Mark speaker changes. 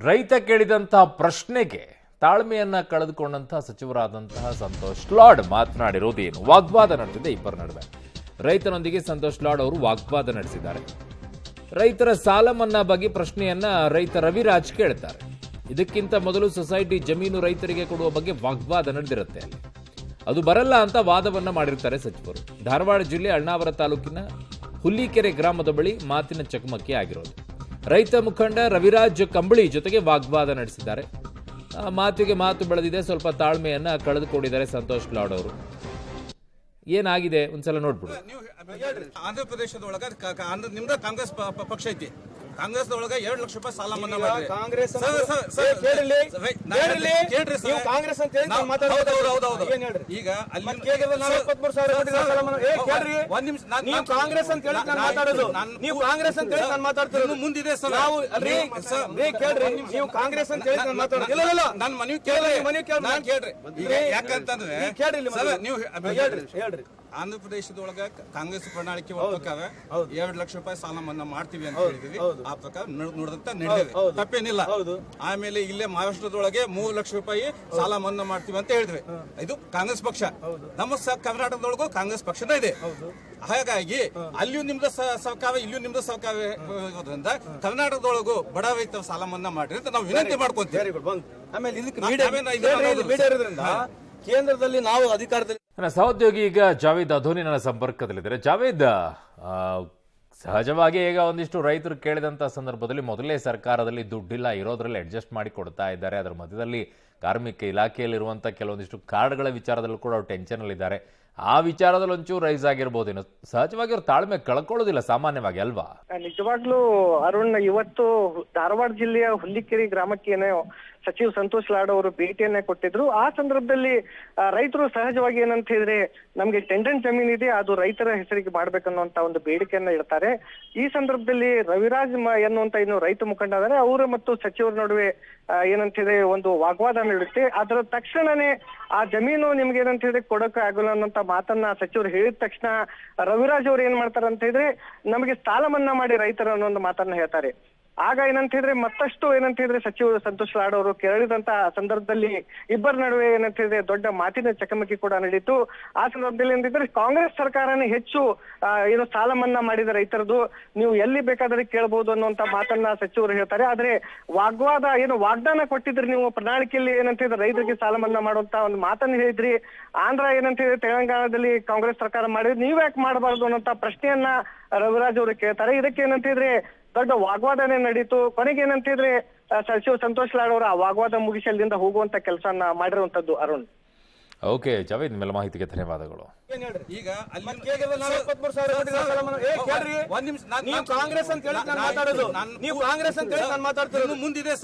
Speaker 1: ರೈತ ಕೇಳಿದಂತಹ ಪ್ರಶ್ನೆಗೆ ತಾಳ್ಮೆಯನ್ನ ಕಳೆದುಕೊಂಡಂತಹ ಸಚಿವರಾದಂತಹ ಸಂತೋಷ್ ಲಾಡ್ ಮಾತನಾಡಿರೋದೇನು? ವಾಗ್ವಾದ ನಡೆದಿದೆ ಇಬ್ಬರ ನಡುವೆ. ರೈತನೊಂದಿಗೆ ಸಂತೋಷ್ ಲಾಡ್ ಅವರು ವಾಗ್ವಾದ ನಡೆಸಿದ್ದಾರೆ. ರೈತರ ಸಾಲ ಮನ್ನಾ ಬಗ್ಗೆ ಪ್ರಶ್ನೆಯನ್ನ ರೈತ ರವಿರಾಜ್ ಕೇಳ್ತಾರೆ. ಇದಕ್ಕಿಂತ ಮೊದಲು ಸೊಸೈಟಿ ಜಮೀನು ರೈತರಿಗೆ ಕೊಡುವ ಬಗ್ಗೆ ವಾಗ್ವಾದ ನಡೆದಿರುತ್ತೆ. ಅಲ್ಲಿ ಅದು ಬರಲ್ಲ ಅಂತ ವಾದವನ್ನ ಮಾಡಿರ್ತಾರೆ ಸಚಿವರು. ಧಾರವಾಡ ಜಿಲ್ಲೆ ಅಣ್ಣಾವರ ತಾಲೂಕಿನ ಹುಲ್ಲಿಕೆರೆ ಗ್ರಾಮದ ಬಳಿ ಮಾತಿನ ಚಕಮಕಿ ಆಗಿರೋದು. ರೈತ ಮುಖಂಡ ರವಿರಾಜ್ ಕಂಬಳಿ ಜೊತೆಗೆ ವಾಗ್ವಾದ ನಡೆಸಿದ್ದಾರೆ. ಮಾತಿಗೆ ಮಾತು ಬೆಳೆದಿದೆ. ಸ್ವಲ್ಪ ತಾಳ್ಮೆಯನ್ನ ಕಳೆದುಕೊಂಡಿದ್ದಾರೆ ಸಂತೋಷ್ ಲಾಡ್ ಅವರು. ಏನಾಗಿದೆ ಒಂದ್ಸಲ ನೋಡ್ಬಿಡು.
Speaker 2: ಆಂಧ್ರ ಪ್ರದೇಶದೊಳಗ ನಿಮ್ದ ಕಾಂಗ್ರೆಸ್ ಪಕ್ಷ ಐತಿ. ಕಾಂಗ್ರೆಸ್ ಒಳಗ 2 ಲಕ್ಷ ರೂಪಾಯಿ ಸಾಲ ಮನ್ನಾ ಮಾಡಿ. ಕಾಂಗ್ರೆಸ್ ಈಗ ಮುಂದಿದೆ ನೀವು ಕಾಂಗ್ರೆಸ್ ಅಂತ ಹೇಳಿ ನನ್ನ ಮನವಿ ಕೇಳ್ರಿ. ಯಾಕಂತಂದ್ರೆ ನೀವು ಹೇಳ್ರಿ, ಆಂಧ್ರ ಪ್ರದೇಶದೊಳಗ ಕಾಂಗ್ರೆಸ್ ಪ್ರಣಾಳಿಕೆ ಒಪ್ಪಕ್ಕಾವೆ 2 ಲಕ್ಷ ರೂಪಾಯಿ ಸಾಲ ಮನ್ನಾ ಮಾಡ್ತೀವಿ ಅಂತ ಹೇಳಿದ್ವಿ. ಆ ಪ್ರಕಾರ ನೋಡಿದಂತ ನಡೆದಿದೆ, ತಪ್ಪೇನಿಲ್ಲ. ಆಮೇಲೆ ಇಲ್ಲೇ ಮಹಾರಾಷ್ಟ್ರದೊಳಗೆ 3 ಲಕ್ಷ ರೂಪಾಯಿ ಸಾಲ ಮನ್ನಾ ಮಾಡ್ತೀವಿ ಅಂತ ಹೇಳಿದ್ವಿ. ಇದು ಕಾಂಗ್ರೆಸ್ ಪಕ್ಷ. ನಮ್ಮ ಕರ್ನಾಟಕದೊಳಗೂ ಕಾಂಗ್ರೆಸ್ ಪಕ್ಷದ ಇದೆ. ಹಾಗಾಗಿ ಅಲ್ಲಿಯೂ ನಿಮ್ದು ಸಹಕಾವೆ, ಇಲ್ಲಿಯೂ ನಿಮ್ದು ಸಹಕಾವೆ ಇರೋದ್ರಿಂದ ಕರ್ನಾಟಕದೊಳಗೂ ಬಡ ರೈತರ ಸಾಲ ಮನ್ನಾ ಮಾಡ್ರಿ ಅಂತ ನಾವು ವಿನಂತಿ ಮಾಡ್ಕೊಂತೀವಿ. ಕೇಂದ್ರದಲ್ಲಿ ನಾವು ಅಧಿಕಾರದಲ್ಲಿ
Speaker 1: ನನ್ನ ಸಹೋದ್ಯೋಗಿ ಈಗ ಜಾವೇದ್ ಅಧೋನಿ ನನ್ನ ಸಂಪರ್ಕದಲ್ಲಿದ್ದಾರೆ. ಜಾವೇದ್, ಸಹಜವಾಗಿ ಈಗ ಒಂದಿಷ್ಟು ರೈತರು ಕೇಳಿದಂಥ ಸಂದರ್ಭದಲ್ಲಿ ಮೊದಲೇ ಸರ್ಕಾರದಲ್ಲಿ ದುಡ್ಡಿಲ್ಲ, ಇರೋದ್ರಲ್ಲಿ ಅಡ್ಜಸ್ಟ್ ಮಾಡಿ ಕೊಡ್ತಾ ಇದ್ದಾರೆ. ಅದರ ಮಧ್ಯದಲ್ಲಿ ಕಾರ್ಮಿಕ ಇಲಾಖೆಯಲ್ಲಿರುವಂಥ ಕೆಲವೊಂದಿಷ್ಟು ಕಾರ್ಡ್ಗಳ ವಿಚಾರದಲ್ಲೂ ಕೂಡ ಅವ್ರು ಟೆನ್ಷನಲ್ಲಿದ್ದಾರೆ. ಆ ವಿಚಾರದಲ್ಲಿ ಒಂಚೂರು ರೈಸ್ ಆಗಿರ್ಬೋದೇನೋ. ಸಹಜವಾಗಿ ಅವ್ರು ತಾಳ್ಮೆ ಕಳ್ಕೊಳ್ಳೋದಿಲ್ಲ ಸಾಮಾನ್ಯವಾಗಿ, ಅಲ್ವಾ?
Speaker 3: ನಿಜವಾಗ್ಲೂ ಅರುಣ್, ಇವತ್ತು ಧಾರವಾಡ ಜಿಲ್ಲೆಯ ಹುಲ್ಲಿಕೆರೆ ಗ್ರಾಮಕ್ಕೆ ಸಚಿವ ಸಂತೋಷ್ ಲಾಡ್ ಅವರು ಭೇಟಿಯನ್ನ ಕೊಟ್ಟಿದ್ರು. ಆ ಸಂದರ್ಭದಲ್ಲಿ ರೈತರು ಸಹಜವಾಗಿ ಏನಂತ ಹೇಳಿದ್ರೆ, ನಮ್ಗೆ ಟೆಂಡನ್ ಜಮೀನ್ ಇದೆ, ಅದು ರೈತರ ಹೆಸರಿಗೆ ಮಾಡ್ಬೇಕನ್ನುವಂತ ಒಂದು ಬೇಡಿಕೆಯನ್ನ ಇಡ್ತಾರೆ. ಈ ಸಂದರ್ಭದಲ್ಲಿ ರವಿರಾಜ್ ಎನ್ನುವಂತ ಇನ್ನು ರೈತ ಮುಖಂಡ ಆದರೆ ಅವರು ಮತ್ತು ಸಚಿವರ ನಡುವೆ ಏನಂತ ಹೇಳಿದ್ರೆ ಒಂದು ವಾಗ್ವಾದ ನಡೆಯುತ್ತೆ. ಅದರ ತಕ್ಷಣನೇ ಆ ಜಮೀನು ನಿಮ್ಗೆ ಏನಂತ ಹೇಳಿದ್ರೆ ಕೊಡಕ್ಕೆ ಆಗಲ್ಲ ಅನ್ನೋಂತ ಮಾತನ್ನ ಸಚಿವರು ಹೇಳಿದ ತಕ್ಷಣ ರವಿರಾಜ್ ಅವ್ರು ಏನ್ ಮಾಡ್ತಾರೆ ಅಂತ ಹೇಳಿದ್ರೆ, ನಮಗೆ ಸಾಲ ಮನ್ನಾ ಮಾಡಿ ರೈತರ ಅನ್ನೋ ಒಂದು ಮಾತನ್ನ ಹೇಳ್ತಾರೆ. ಆಗ ಏನಂತ ಹೇಳಿದ್ರೆ ಮತ್ತಷ್ಟು ಏನಂತ ಹೇಳಿದ್ರೆ ಸಚಿವರು ಸಂತೋಷ್ ಲಾಡ್ ಅವರು ಕೆರಳಿದಂತ ಸಂದರ್ಭದಲ್ಲಿ ಇಬ್ಬರ ನಡುವೆ ಏನಂತ ಹೇಳಿದ್ರೆ ದೊಡ್ಡ ಮಾತಿನ ಚಕಮಕಿ ಕೂಡ ನಡೆಯಿತು. ಆ ಸಂದರ್ಭದಲ್ಲಿ ಏನಂತಿದ್ರೆ ಕಾಂಗ್ರೆಸ್ ಸರ್ಕಾರನೇ ಹೆಚ್ಚು ಏನು ಸಾಲ ಮನ್ನಾ ಮಾಡಿದ ರೈತರದು, ನೀವು ಎಲ್ಲಿ ಬೇಕಾದ್ರೆ ಕೇಳಬಹುದು ಅನ್ನುವಂತ ಮಾತನ್ನ ಸಚಿವರು ಹೇಳ್ತಾರೆ. ಆದ್ರೆ ವಾಗ್ವಾದ ಏನು ವಾಗ್ದಾನ ಕೊಟ್ಟಿದ್ರಿ ನೀವು ಪ್ರಣಾಳಿಕೆಯಲ್ಲಿ ಏನಂತ ಹೇಳಿದ್ರೆ ರೈತರಿಗೆ ಸಾಲ ಮನ್ನಾ ಮಾಡುವಂತ ಒಂದು ಮಾತನ್ನ ಹೇಳಿದ್ರಿ. ಆಂಧ್ರ ಏನಂತ ಹೇಳಿದ್ರೆ ತೆಲಂಗಾಣದಲ್ಲಿ ಕಾಂಗ್ರೆಸ್ ಸರ್ಕಾರ ಮಾಡಿದ್ರೆ ನೀವ್ ಯಾಕೆ ಮಾಡಬಾರ್ದು ಅನ್ನೋಂತ ಪ್ರಶ್ನೆಯನ್ನ ರವಿರಾಜ್ ಅವರು ಕೇಳ್ತಾರೆ. ಇದಕ್ಕೆ ಏನಂತ ಹೇಳಿದ್ರೆ ದೊಡ್ಡ ವಾಗ್ವಾದನೆ ನಡೀತು. ಕೊನೆಗೆ ಏನಂತ ಹೇಳಿದ್ರೆ ಸಚಿವ ಸಂತೋಷ್ ಲಾಡ್ ಅವರು ಆ ವಾಗ್ವಾದ ಮುಗಿಸಿ ಅಲ್ಲಿಂದ ಹೋಗುವಂತ ಕೆಲಸನ ಮಾಡಿರುವಂತದ್ದು. ಅರುಣ್,
Speaker 1: ಓಕೆ ಜಾವೇದ್, ನಿಮ್ಮೆಲ್ಲ ಮಾಹಿತಿಗೆ ಧನ್ಯವಾದಗಳು.
Speaker 2: ಈಗ ಕಾಂಗ್ರೆಸ್ ಅಂತ ಹೇಳಿ ನಾನು ಮಾತಾಡೋದು, ನೀವು ಕಾಂಗ್ರೆಸ್ ಅಂತ ಹೇಳಿ ನಾನು ಮಾತಾಡ್ತಿರೋದು ಮುಂದಿದೆ.